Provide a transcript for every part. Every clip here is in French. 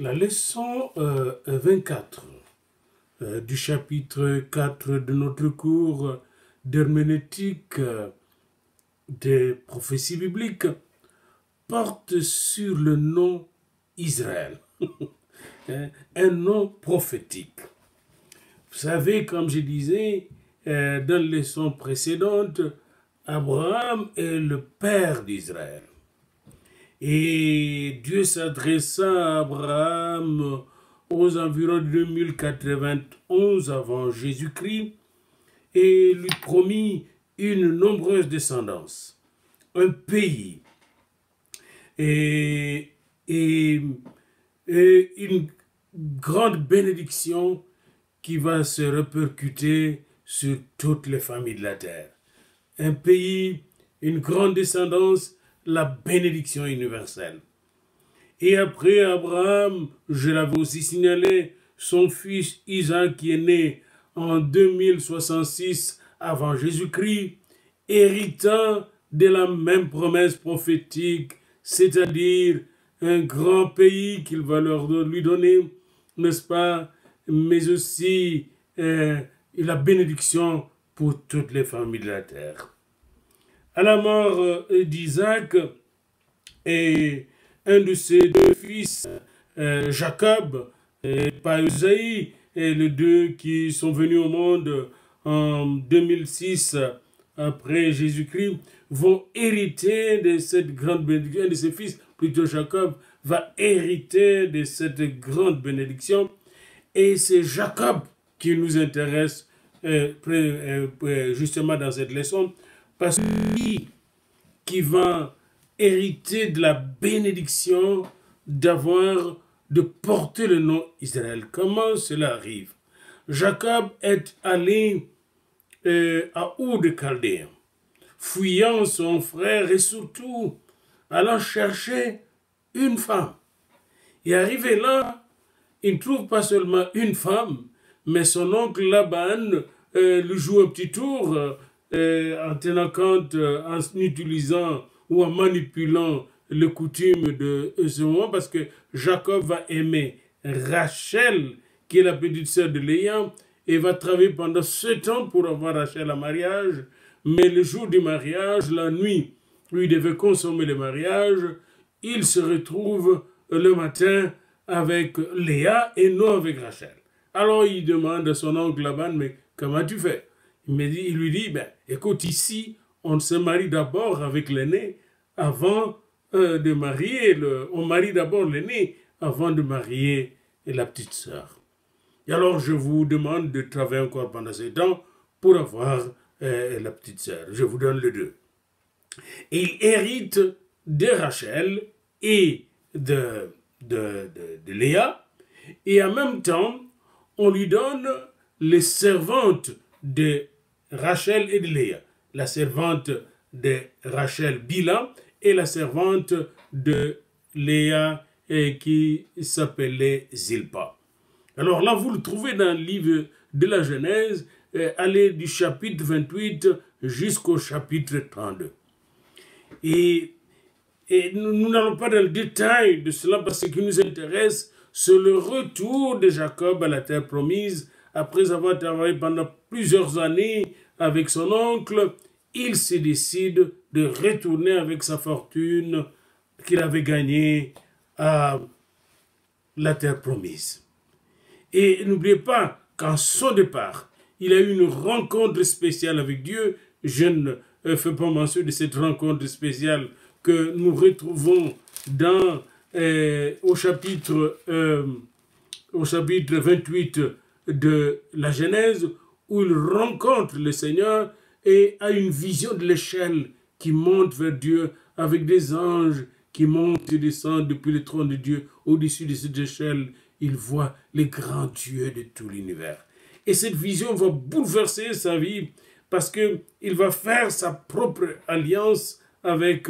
La leçon 24 du chapitre 4 de notre cours d'herméneutique des prophéties bibliques porte sur le nom Israël, un nom prophétique. Vous savez, comme je disais dans la leçon précédente, Abraham est le père d'Israël. Et Dieu s'adressa à Abraham aux environs de 2091 avant Jésus-Christ et lui promit une nombreuse descendance, un pays et une grande bénédiction qui va se répercuter sur toutes les familles de la terre. Un pays, une grande descendance, la bénédiction universelle. Et après Abraham, je l'avais aussi signalé, son fils Isaac qui est né en 2066 avant Jésus-Christ, héritant de la même promesse prophétique, c'est-à-dire un grand pays qu'il va lui donner, n'est-ce pas, mais aussi la bénédiction pour toutes les familles de la terre. À la mort d'Isaac et un de ses deux fils, Jacob, et pas Esaïe, et les deux qui sont venus au monde en 2006 après Jésus-Christ, vont hériter de cette grande bénédiction. Un de ses fils, plutôt Jacob, va hériter de cette grande bénédiction. Et c'est Jacob qui nous intéresse justement dans cette leçon, parce que lui qui va hériter de la bénédiction de porter le nom Israël. Comment cela arrive? Jacob est allé à Ur de Chaldéen, fuyant son frère et surtout allant chercher une femme. Et arrivé là, il ne trouve pas seulement une femme, mais son oncle Laban lui joue un petit tour en tenant compte, en utilisant ou en manipulant les coutumes de ce moment, parce que Jacob va aimer Rachel, qui est la petite sœur de Léa, et va travailler pendant 7 ans pour avoir Rachel en mariage, mais le jour du mariage, la nuit, où il devait consommer le mariage, il se retrouve le matin avec Léa et non avec Rachel. Alors il demande à son oncle Laban, mais comment tu fais? Il lui dit, ben, écoute, ici, on se marie d'abord avec l'aîné avant de marier, on marie d'abord l'aîné avant de marier la petite sœur. Et alors je vous demande de travailler encore pendant ce temps pour avoir la petite sœur. Je vous donne les deux. Et il hérite de Rachel et de Léa, et en même temps, on lui donne les servantes de Rachel et de Léa. La servante de Rachel, Bila, et la servante de Léa qui s'appelait Zilpa. Alors là, vous le trouvez dans le livre de la Genèse, allez du chapitre 28 jusqu'au chapitre 32. Et nous n'allons pas dans le détail de cela parce que ce qui nous intéresse, c'est le retour de Jacob à la terre promise. Après avoir travaillé pendant plusieurs années avec son oncle, il se décide de retourner avec sa fortune qu'il avait gagnée à la terre promise. Et n'oubliez pas qu'en son départ, il a eu une rencontre spéciale avec Dieu. Je ne fais pas mention de cette rencontre spéciale que nous retrouvons dans, au chapitre 28 de la Genèse, où il rencontre le Seigneur et a une vision de l'échelle qui monte vers Dieu avec des anges qui montent et descendent depuis le trône de Dieu. Au-dessus de cette échelle, il voit les grands dieux de tout l'univers. Et cette vision va bouleverser sa vie parce qu'il va faire sa propre alliance avec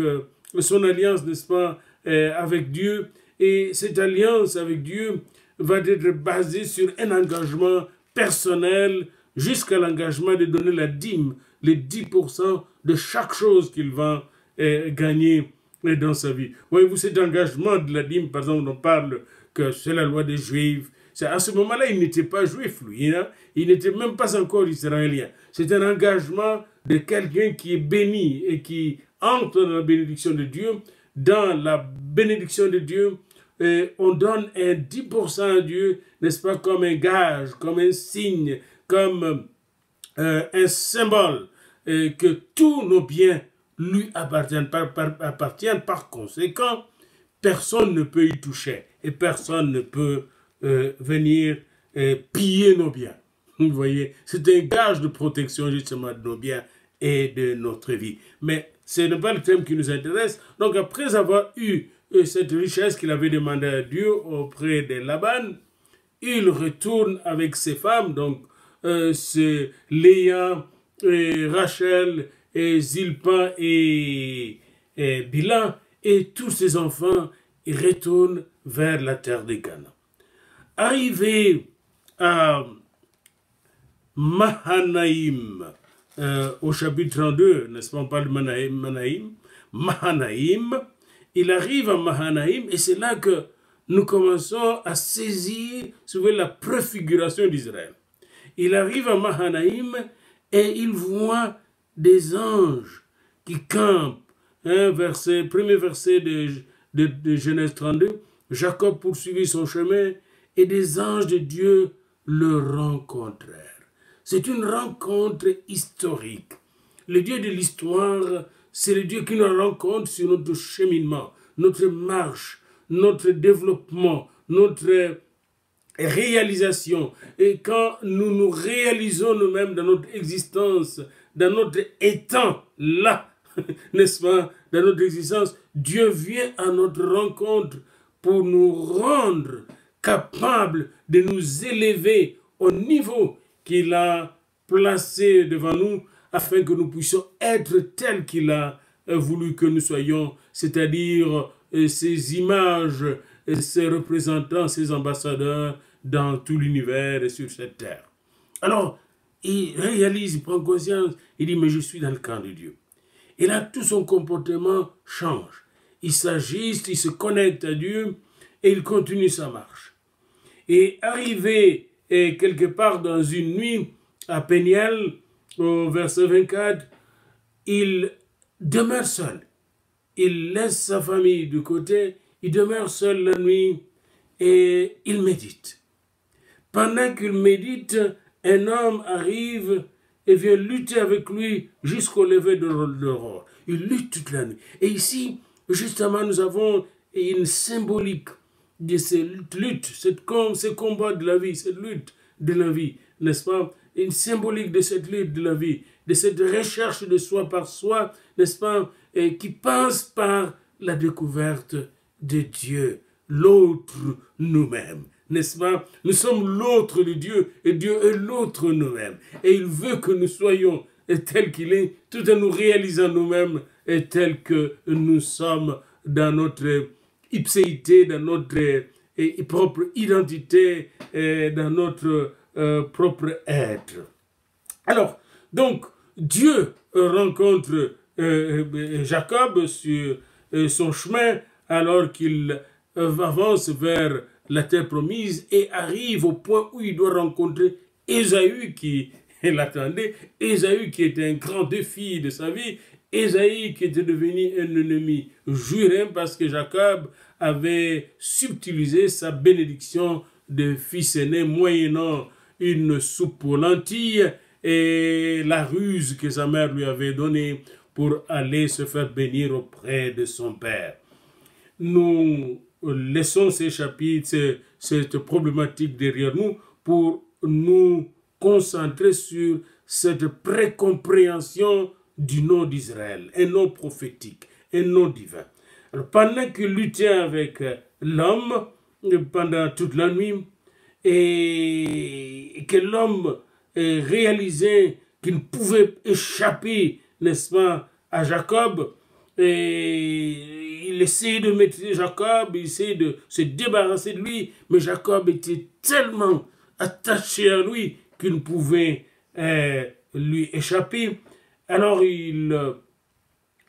son alliance, n'est-ce pas, avec Dieu. Et cette alliance avec Dieu va être basée sur un engagement personnel jusqu'à l'engagement de donner la dîme, les 10% de chaque chose qu'il va gagner dans sa vie. Voyez-vous, cet engagement de la dîme, par exemple, on parle que c'est la loi des Juifs. À ce moment-là, il n'était pas juif, lui. Hein? Il n'était même pas encore israélien. C'est un engagement de quelqu'un qui est béni et qui entre dans la bénédiction de Dieu. Dans la bénédiction de Dieu, on donne un 10% à Dieu, n'est-ce pas, comme un gage, comme un signe, comme un symbole, que tous nos biens lui appartiennent. Par conséquent, personne ne peut y toucher et personne ne peut venir piller nos biens. Vous voyez, c'est un gage de protection justement de nos biens et de notre vie. Mais ce n'est pas le thème qui nous intéresse. Donc après avoir eu cette richesse qu'il avait demandé à Dieu auprès de Laban, il retourne avec ses femmes, donc c'est Léa, Rachel, et Zilpa et Bila, et tous ses enfants, ils retournent vers la terre de Canaan. Arrivé à Mahanaïm, au chapitre 32, n'est-ce pas, on parle de Mahanaïm, il arrive à Mahanaïm, et c'est là que nous commençons à saisir, souvent, la préfiguration d'Israël. Il arrive à Mahanaïm, et il voit des anges qui campent. Premier verset de Genèse 32, Jacob poursuivit son chemin, et des anges de Dieu le rencontrèrent. C'est une rencontre historique. Le Dieu de l'histoire, c'est le Dieu qui nous rencontre sur notre cheminement, notre marche, notre développement, notre réalisation. Et quand nous nous réalisons nous-mêmes dans notre existence, dans notre étant là, n'est-ce pas, dans notre existence, Dieu vient à notre rencontre pour nous rendre capables de nous élever au niveau qu'il a placé devant nous, afin que nous puissions être tels qu'il a voulu que nous soyons, c'est-à-dire ces images, ces représentants, ces ambassadeurs dans tout l'univers et sur cette terre. Alors, il réalise, il prend conscience, il dit, mais je suis dans le camp de Dieu. Et là, tout son comportement change. Il s'ajuste, il se connecte à Dieu et il continue sa marche. Et arrivé quelque part dans une nuit à Péniel, au verset 24, il demeure seul. Il laisse sa famille de côté, il demeure seul la nuit et il médite. Pendant qu'il médite, un homme arrive et vient lutter avec lui jusqu'au lever de l'aurore. Il lutte toute la nuit. Et ici, justement, nous avons une symbolique de cette lutte, ce combat de la vie, cette lutte de la vie, n'est-ce pas? Une symbolique de cette lutte de la vie, de cette recherche de soi par soi, n'est-ce pas? Et qui passe par la découverte de Dieu, l'autre nous-mêmes. N'est-ce pas? Nous sommes l'autre de Dieu et Dieu est l'autre nous-mêmes. Et il veut que nous soyons tels qu'il est, tout en nous réalisant nous-mêmes tels que nous sommes dans notre ipséité, dans notre propre identité, dans notre propre être. Alors, donc, Dieu rencontre Jacob sur son chemin alors qu'il avance vers la terre promise et arrive au point où il doit rencontrer Ésaü qui l'attendait, Ésaü qui était un grand défi de sa vie, Ésaü qui était devenu un ennemi juré parce que Jacob avait subtilisé sa bénédiction de fils aîné moyennant une soupe aux lentilles et la ruse que sa mère lui avait donnée pour aller se faire bénir auprès de son père. Nous laissons ces chapitres, cette problématique derrière nous pour nous concentrer sur cette précompréhension du nom d'Israël, un nom prophétique, un nom divin. Alors, pendant qu'il luttait avec l'homme pendant toute la nuit et que l'homme réalisait qu'il ne pouvait échapper, n'est-ce pas, à Jacob, et il essayait de maîtriser Jacob, il essayait de se débarrasser de lui, mais Jacob était tellement attaché à lui qu'il ne pouvait lui échapper. Alors il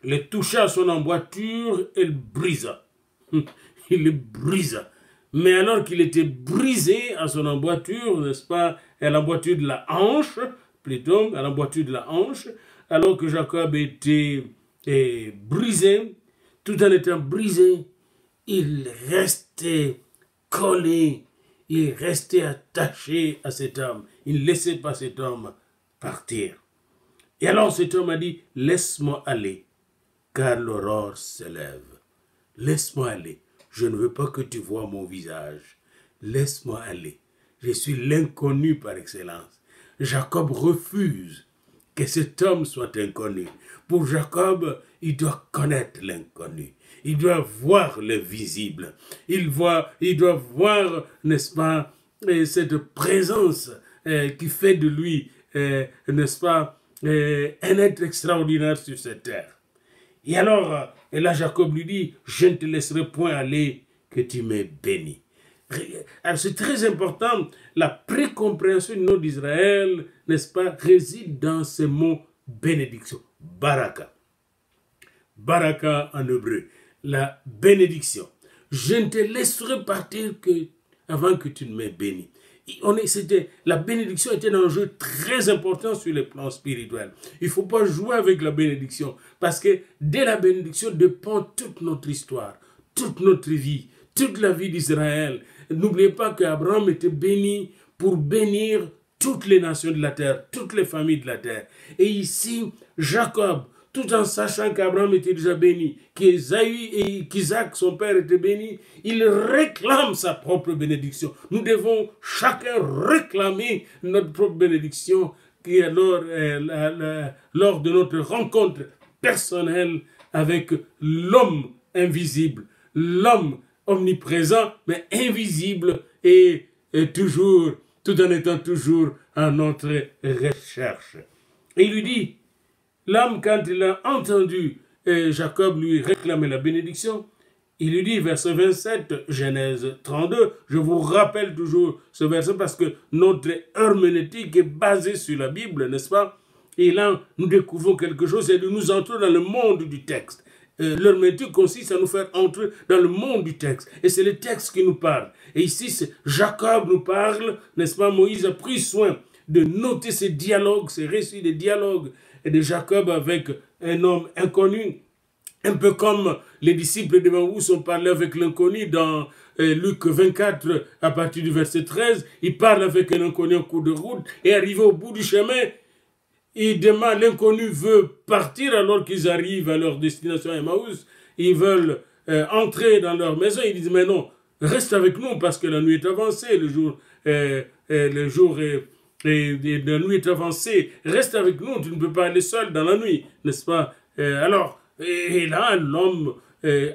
le toucha à son emboîture et le brisa. Il le brisa. Mais alors qu'il était brisé à son emboîture, n'est-ce pas, à l'emboîture de la hanche, plutôt, à l'emboîture de la hanche, alors que Jacob était brisé, tout en étant brisé, il restait collé, il restait attaché à cet homme. Il ne laissait pas cet homme partir. Et alors cet homme a dit, laisse-moi aller, car l'aurore se lève. Laisse-moi aller. Je ne veux pas que tu vois mon visage. Laisse-moi aller. Je suis l'inconnu par excellence. Jacob refuse que cet homme soit inconnu. Pour Jacob, il doit connaître l'inconnu. Il doit voir le visible. Il doit voir, n'est-ce pas, cette présence qui fait de lui, n'est-ce pas, un être extraordinaire sur cette terre. Et alors, et là Jacob lui dit, je ne te laisserai point aller que tu m'aies béni. Alors c'est très important, la précompréhension du nom d'Israël, n'est-ce pas, réside dans ce mot bénédiction, baraka. Baraka en hébreu, la bénédiction. Je ne te laisserai partir que avant que tu ne m'aies béni. La bénédiction était un enjeu très important sur le plan spirituel. Il ne faut pas jouer avec la bénédiction, parce que dès la bénédiction dépend toute notre histoire, toute notre vie, toute la vie d'Israël. N'oubliez pas qu'Abraham était béni pour bénir toutes les nations de la terre, toutes les familles de la terre. Et ici, Jacob, tout en sachant qu'Abraham était déjà béni, qu'Ésaü et qu'Isaac, son père, étaient bénis, il réclame sa propre bénédiction. Nous devons chacun réclamer notre propre bénédiction qui alors, lors de notre rencontre personnelle avec l'homme invisible, l'homme omniprésent, mais invisible et toujours, tout en étant toujours à notre recherche. Et il lui dit, l'homme, quand il a entendu Jacob lui réclamer la bénédiction, il lui dit, verset 27, Genèse 32, je vous rappelle toujours ce verset parce que notre herméneutique est basée sur la Bible, n'est-ce pas? Et là, nous découvrons quelque chose, c'est de nous entrer dans le monde du texte. L'herméneutique consiste à nous faire entrer dans le monde du texte. Et c'est le texte qui nous parle. Et ici, Jacob nous parle, n'est-ce pas? Moïse a pris soin de noter ces dialogues, ces récits de dialogues de Jacob avec un homme inconnu. Un peu comme les disciples de Maouss ont parlé avec l'inconnu dans Luc 24, à partir du verset 13. Ils parlent avec un inconnu en cours de route et arrivé au bout du chemin, l'inconnu veut partir alors qu'ils arrivent à leur destination à Emmaüs. Ils veulent entrer dans leur maison. Ils disent, mais non, reste avec nous parce que la nuit est avancée, la nuit est avancée. Reste avec nous, tu ne peux pas aller seul dans la nuit, n'est-ce pas? Et là, l'homme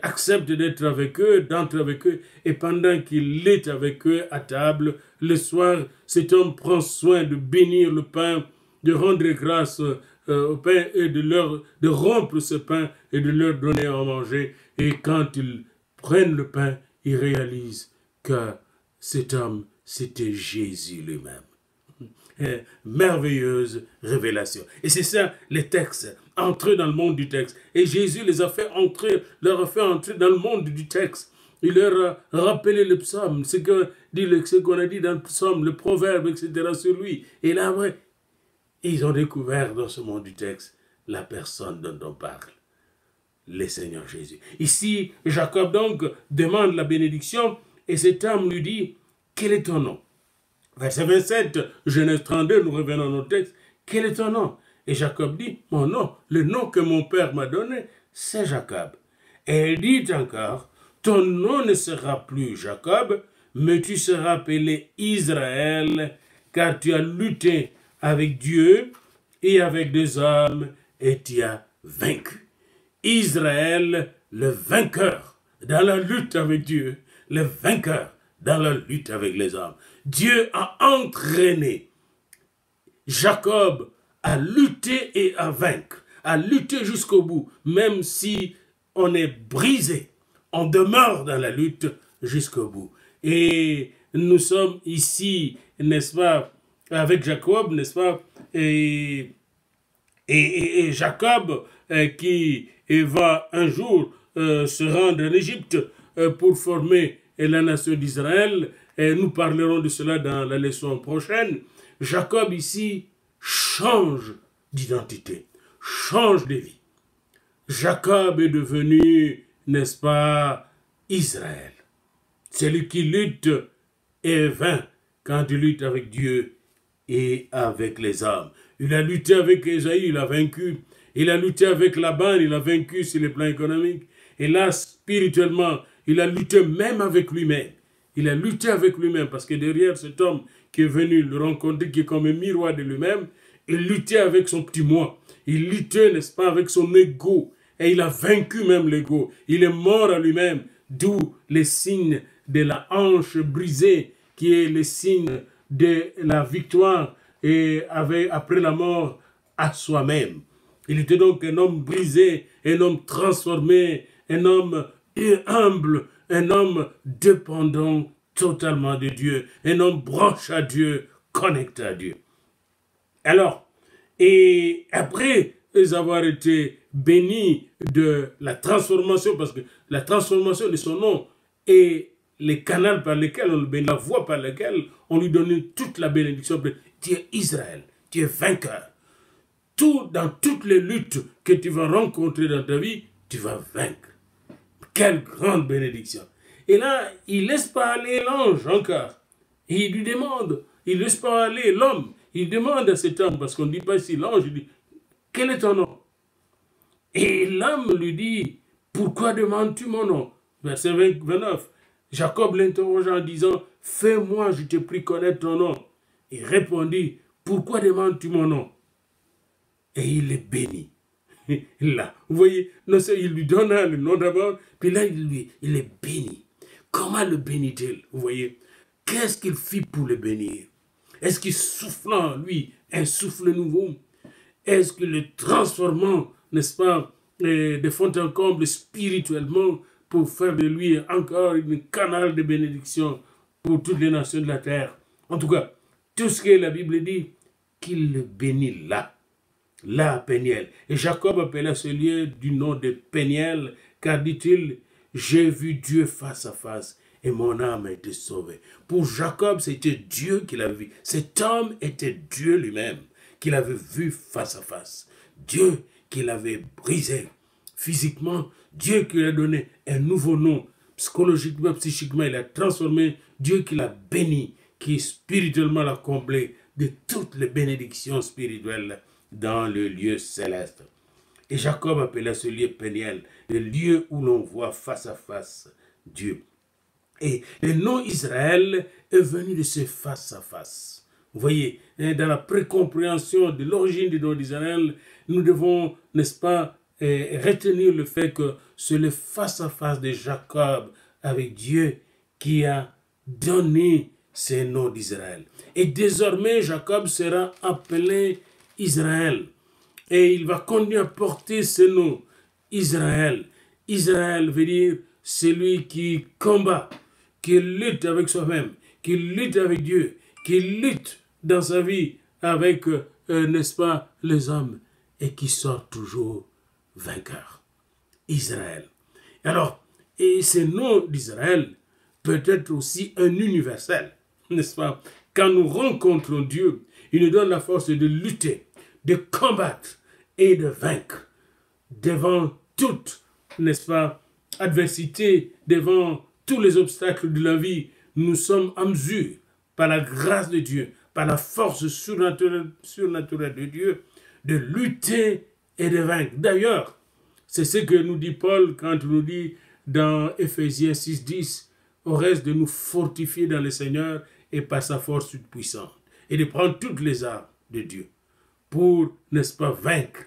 accepte d'être avec eux, d'entrer avec eux, et pendant qu'il est avec eux à table, le soir, cet homme prend soin de bénir le pain, de rendre grâce au pain et de rompre ce pain et de leur donner à manger. Et quand ils prennent le pain, ils réalisent que cet homme, c'était Jésus lui-même. Merveilleuse révélation. Et c'est ça, les textes, entrer dans le monde du texte. Et Jésus les a fait entrer, leur a fait entrer dans le monde du texte. Il leur a rappelé le psaume, ce qu'on a dit dans le psaume, le proverbe, etc. sur lui. Et là, après, ils ont découvert dans ce monde du texte la personne dont on parle, le Seigneur Jésus. Ici, Jacob donc demande la bénédiction et cet homme lui dit, quel est ton nom? Verset 27, Genèse 32, nous revenons à notre texte. Quel est ton nom? Et Jacob dit, mon nom, le nom que mon père m'a donné, c'est Jacob. Et il dit encore, ton nom ne sera plus Jacob, mais tu seras appelé Israël, car tu as lutté avec Dieu et avec des hommes, et tu as vaincu. Israël, le vainqueur dans la lutte avec Dieu, le vainqueur dans la lutte avec les hommes. Dieu a entraîné Jacob à lutter et à vaincre, à lutter jusqu'au bout, même si on est brisé, on demeure dans la lutte jusqu'au bout. Et nous sommes ici, n'est-ce pas, avec Jacob, n'est-ce pas, et Jacob qui et va un jour se rendre en Égypte pour former la nation d'Israël. Et nous parlerons de cela dans la leçon prochaine. Jacob ici change d'identité, change de vie. Jacob est devenu, n'est-ce pas, Israël. Celui qui lutte est vain quand il lutte avec Dieu et avec les hommes. Il a lutté avec Ésaïe, il a vaincu. Il a lutté avec Laban, il a vaincu sur le plan économique. Et là, spirituellement, il a lutté même avec lui-même. Il a lutté avec lui-même parce que derrière cet homme qui est venu le rencontrer, qui est comme un miroir de lui-même, il luttait avec son petit moi. Il luttait, n'est-ce pas, avec son ego. Et il a vaincu même l'ego. Il est mort à lui-même, d'où les signes de la hanche brisée, qui est le signe de la victoire et après la mort à soi-même. Il était donc un homme brisé, un homme transformé, un homme humble, un homme dépendant totalement de Dieu, un homme branché à Dieu, connecté à Dieu. Alors, et après avoir été béni de la transformation, parce que la transformation de son nom est les canaux par lesquels on le bénit, la voie par laquelle on lui donne toute la bénédiction. Tu es Israël, tu es vainqueur. Dans toutes les luttes que tu vas rencontrer dans ta vie, tu vas vaincre. Quelle grande bénédiction. Et là, il ne laisse pas aller l'ange encore. Et il lui demande, il ne laisse pas aller l'homme. Il demande à cet homme, parce qu'on ne dit pas ici, l'ange, il dit, quel est ton nom? Et l'homme lui dit, pourquoi demandes-tu mon nom? Verset 29. Jacob l'interroge en disant, fais-moi, je te prie, connaître ton nom. Il répondit, pourquoi demandes-tu mon nom? Et il est béni. Là, vous voyez, non, il lui donna le nom d'abord, puis là, il est béni. Comment le bénit-il? Vous voyez, qu'est-ce qu'il fit pour le bénir? Est-ce qu'il souffla en lui un souffle nouveau? Est-ce qu'il le transformant, n'est-ce pas, de fond en comble spirituellement pour faire de lui encore un canal de bénédiction pour toutes les nations de la terre? En tout cas, tout ce que la Bible dit, qu'il le bénit là, Péniel. Et Jacob appela ce lieu du nom de Péniel, car dit-il, j'ai vu Dieu face à face et mon âme a été sauvée. Pour Jacob, c'était Dieu qu'il avait vu. Cet homme était Dieu lui-même, qu'il avait vu face à face. Dieu qui l'avait brisé physiquement, Dieu qui lui a donné un nouveau nom, psychologiquement, psychiquement, il a transformé, Dieu qui l'a béni, qui spirituellement l'a comblé de toutes les bénédictions spirituelles dans le lieu céleste. Et Jacob appela ce lieu Péniel, le lieu où l'on voit face à face Dieu. Et le nom Israël est venu de ce face à face. Vous voyez, dans la précompréhension de l'origine du nom d'Israël, nous devons, n'est-ce pas, retenir le fait que c'est le face à face de Jacob avec Dieu qui a donné ce nom d'Israël. Et désormais, Jacob sera appelé Israël. Et il va continuer à porter ce nom, Israël. Israël veut dire celui qui combat, qui lutte avec soi-même, qui lutte avec Dieu, qui lutte dans sa vie avec, n'est-ce pas, les hommes, et qui sort toujours vainqueur. Israël. Alors, et ce nom d'Israël peut être aussi un universel, n'est-ce pas? Quand nous rencontrons Dieu, il nous donne la force de lutter, de combattre et de vaincre devant toute, n'est-ce pas, adversité, devant tous les obstacles de la vie. Nous sommes en mesure, par la grâce de Dieu, par la force surnaturelle de Dieu, de lutter et de vaincre. D'ailleurs, c'est ce que nous dit Paul quand il nous dit dans Éphésiens 6:10, au reste de nous fortifier dans le Seigneur et par sa force toute puissante, et de prendre toutes les armes de Dieu pour, n'est-ce pas, vaincre.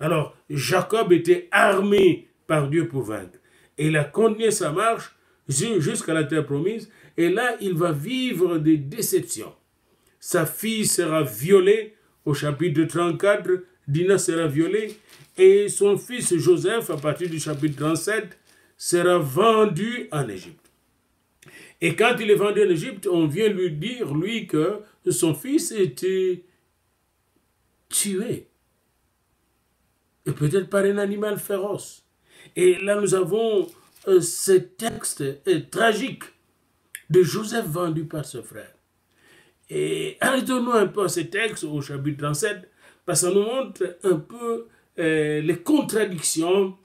Alors, Jacob était armé par Dieu pour vaincre. Et il a continué sa marche jusqu'à la terre promise. Et là, il va vivre des déceptions. Sa fille sera violée. Au chapitre 34, Dina sera violée. Et son fils Joseph, à partir du chapitre 37, sera vendu en Égypte. Et quand il est vendu en Égypte, on vient lui dire, lui, que son fils était tué. et peut-être par un animal féroce. Et là, nous avons ce texte tragique de Joseph vendu par ce frère. Et arrêtons-nous un peu à ce texte au chapitre 37, parce que ça nous montre un peu les contradictions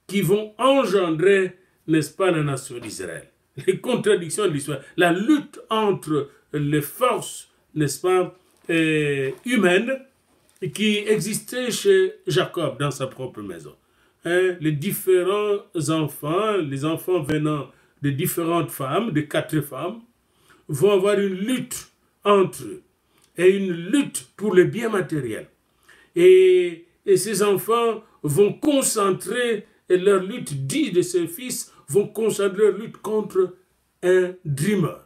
qui vont engendrer, n'est-ce pas, la nation d'Israël. Les contradictions de l'histoire, la lutte entre les forces, n'est-ce pas, humaines qui existaient chez Jacob dans sa propre maison. Les différents enfants, les enfants venant de différentes femmes, de 4 femmes, vont avoir une lutte entre eux et une lutte pour le bien matériel. Et ces enfants vont concentrer leur lutte, 10 de ses fils vont concentrer leur lutte contre un dreamer,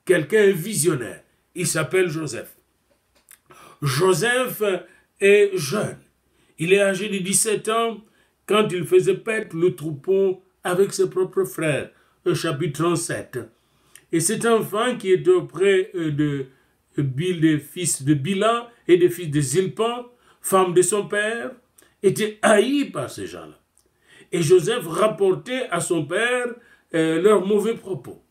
quelqu'un visionnaire. Il s'appelle Joseph. Joseph est jeune. Il est âgé de 17 ans quand il faisait paître le troupeau avec ses propres frères, au chapitre 37. Et cet enfant qui est auprès des fils de Bila et des fils de Zilpan, femme de son père, était haï par ces gens-là. Et Joseph rapportait à son père leurs mauvais propos.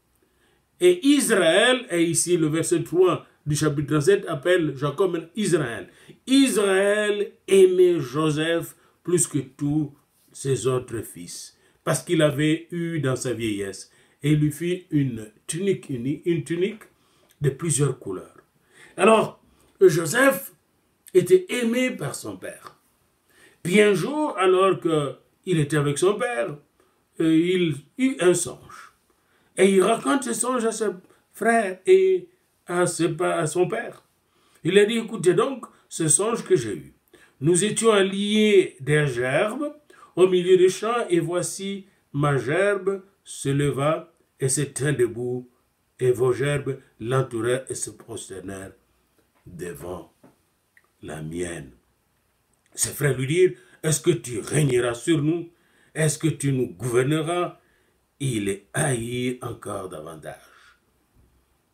Et Israël, et ici le verset 3 du chapitre 37 appelle Jacob Israël. Israël aimait Joseph plus que tous ses autres fils, parce qu'il avait eu dans sa vieillesse, et il lui fit une tunique de plusieurs couleurs. Alors, Joseph était aimé par son père. Puis un jour, alors qu'il était avec son père, il eut un songe. Et il raconte ce songe à ses frères et à son père. Il a dit, écoutez donc ce songe que j'ai eu. Nous étions alliés des gerbes au milieu des champs, et voici ma gerbe se leva et se tint debout, et vos gerbes l'entourèrent et se prosternèrent devant la mienne. Ses frères lui dirent, est-ce que tu régneras sur nous? Est-ce que tu nous gouverneras? Il est haï encore davantage,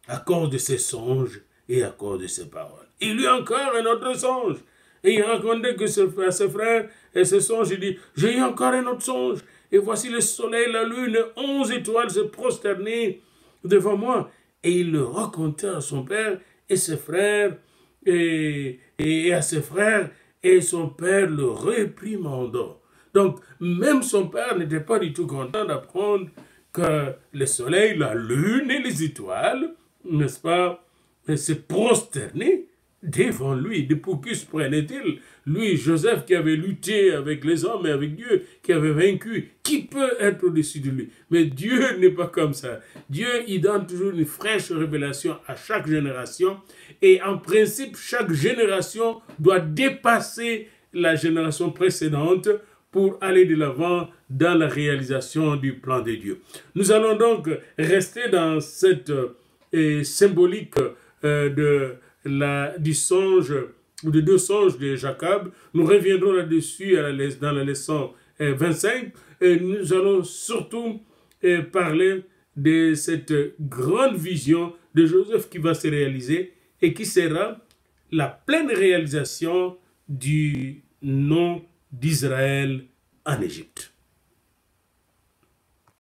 à cause de ses songes et à cause de ses paroles. Il eut encore un autre songe, et il racontait que à ses frères et ses songes, il dit, j'ai eu encore un autre songe, et voici le soleil, la lune, 11 étoiles se prosterner devant moi. Et il le raconta à son père et ses frères, et à ses frères, et son père le réprimanda. Donc, même son père n'était pas du tout content d'apprendre que le soleil, la lune et les étoiles, n'est-ce pas, se prosternaient devant lui. De pourquoi prenait-il, lui, Joseph, qui avait lutté avec les hommes et avec Dieu, qui avait vaincu, qui peut être au-dessus de lui? Mais Dieu n'est pas comme ça. Dieu, il donne toujours une fraîche révélation à chaque génération, et en principe, chaque génération doit dépasser la génération précédente pour aller de l'avant dans la réalisation du plan de Dieu. Nous allons donc rester dans cette symbolique du songe, ou de 2 songes de Jacob. Nous reviendrons là-dessus dans la leçon 25. Et nous allons surtout parler de cette grande vision de Joseph qui va se réaliser et qui sera la pleine réalisation du nom d'Israël en Égypte.